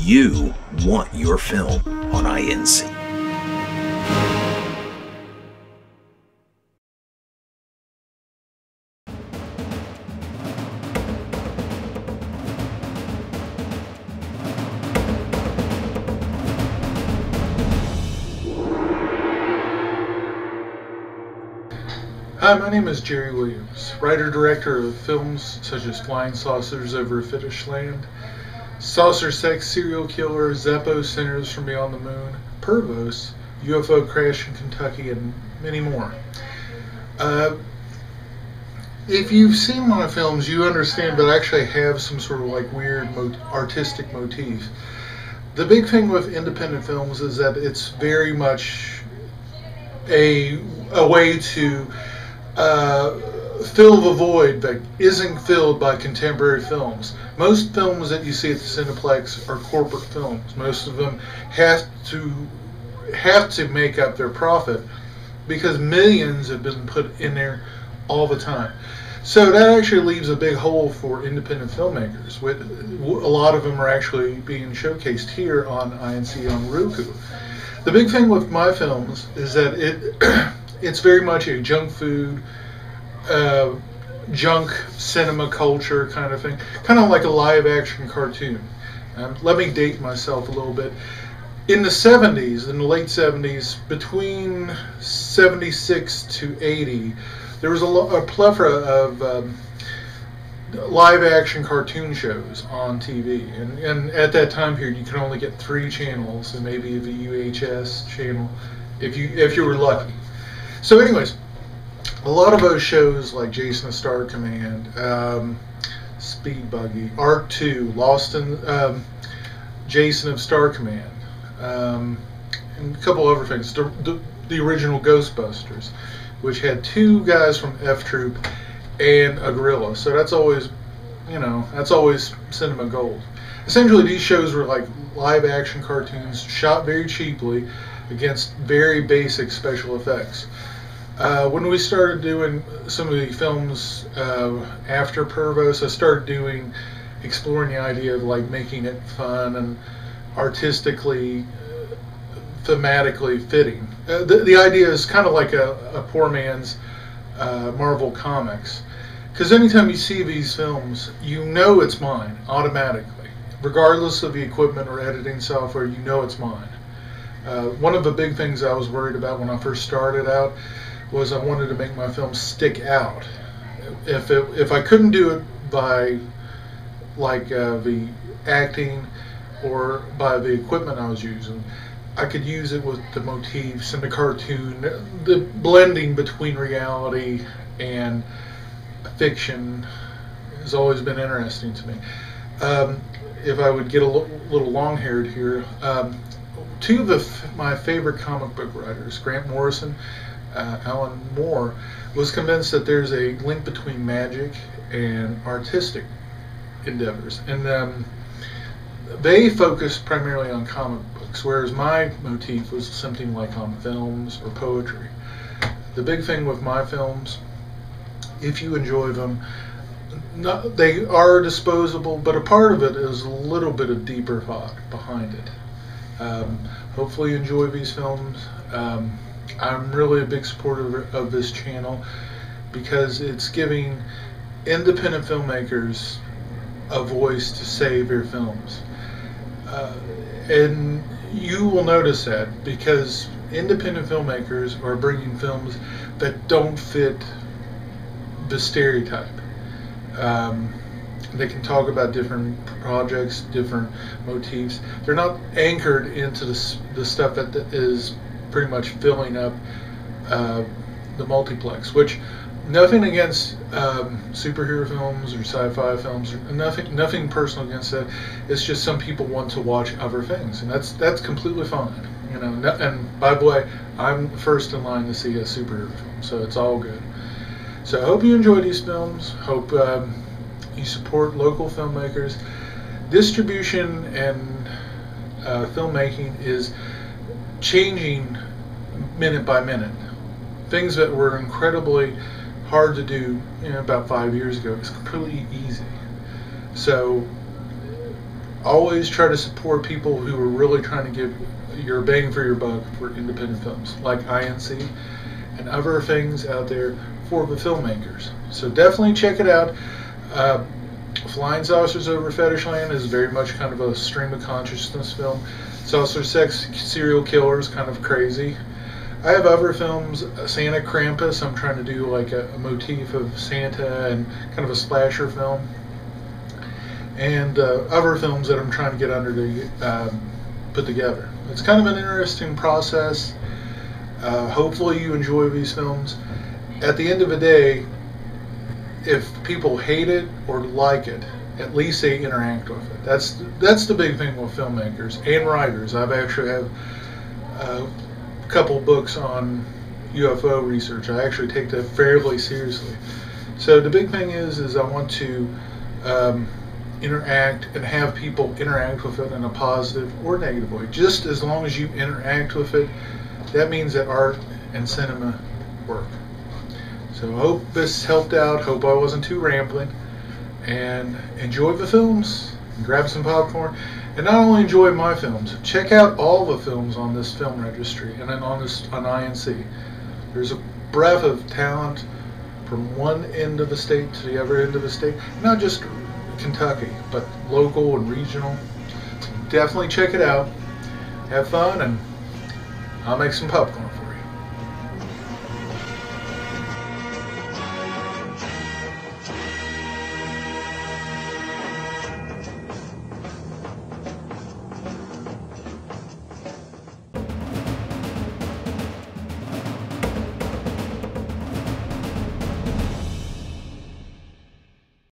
You want your film on INC. Hi, my name is Jerry Williams, writer-director of films such as Flying Saucers Over a Fetish Land, Saucer Sex Serial Killer, Zeppo Sinners from Beyond the Moon, Pervos, UFO Crash in Kentucky, and many more. If you've seen my films, you understand that I actually have some sort of like weird artistic motif. The big thing with independent films is that it's very much a way to fill the void that isn't filled by contemporary films. Most films that you see at the Cineplex are corporate films. Most of them have to make up their profit because millions have been put in there all the time. So that actually leaves a big hole for independent filmmakers. A lot of them are actually being showcased here on INC on Roku. The big thing with my films is that it's very much a junk food, junk cinema culture kind of thing, kind of like a live action cartoon. Let me date myself a little bit. In the 70s, in the late 70s, between 76 to 80, there was a plethora of live action cartoon shows on TV, and at that time period you could only get 3 channels and maybe the UHS channel if you were lucky. So anyways, a lot of those shows like Jason of Star Command, Speed Buggy, Arc 2, Lost in Jason of Star Command, and a couple other things, the original Ghostbusters, which had 2 guys from F Troop and a gorilla. So that's always, that's always cinema gold. Essentially, these shows were like live action cartoons shot very cheaply against very basic special effects. When we started doing some of the films after Pervos, I started exploring the idea of like making it fun and artistically, thematically fitting. The idea is kind of like a poor man's Marvel Comics, because anytime you see these films, you know it's mine automatically, regardless of the equipment or editing software. You know it's mine. One of the big things I was worried about when I first started out was I wanted to make my film stick out. If I couldn't do it by like the acting or by the equipment I was using, I could use it with the motifs and the cartoon, the blending between reality and fiction has always been interesting to me. If I would get a little long-haired here, 2 of my favorite comic book writers, Grant Morrison, Alan Moore, was convinced that there's a link between magic and artistic endeavors, and they focused primarily on comic books, whereas my motif was something like on films or poetry. The big thing with my films, if you enjoy them, they are disposable, but a part of it is a little bit of deeper thought behind it. Hopefully you enjoy these films. I'm really a big supporter of this channel because it's giving independent filmmakers a voice to save their films. And you will notice that because independent filmmakers are bringing films that don't fit the stereotype. They can talk about different projects, different motifs. They're not anchored into the stuff that is pretty much filling up the multiplex, which nothing against superhero films or sci-fi films, or nothing personal against that. It's just some people want to watch other things, and that's completely fine. And by the way, I'm first in line to see a superhero film, so it's all good. So I hope you enjoy these films. Hope you support local filmmakers. Distribution and filmmaking is changing minute by minute. Things that were incredibly hard to do about 5 years ago is completely easy. So always try to support people who are really trying to give your bang for your buck for independent films, like INC and other things out there for the filmmakers. So definitely check it out. Flying Saucers Over Fetishland is very much kind of a stream of consciousness film. Saucer Sex Serial Killers, kind of crazy. I have other films, Santa Krampus, I'm trying to do like a motif of Santa and kind of a slasher film. And other films that I'm trying to get under to put together. It's kind of an interesting process. Hopefully you enjoy these films. At the end of the day, if people hate it or like it, at least they interact with it. That's the big thing with filmmakers and writers. I've actually have a couple books on UFO research. I actually take that fairly seriously. So the big thing is I want to interact and have people interact with it in a positive or negative way. Just as long as you interact with it, that means that art and cinema work. So I hope this helped out. Hope I wasn't too rambling. And enjoy the films. Grab some popcorn. And not only enjoy my films, check out all the films on this film registry and then on INC. There's a breadth of talent from one end of the state to the other end of the state. Not just Kentucky, but local and regional. So definitely check it out. Have fun, and I'll make some popcorn.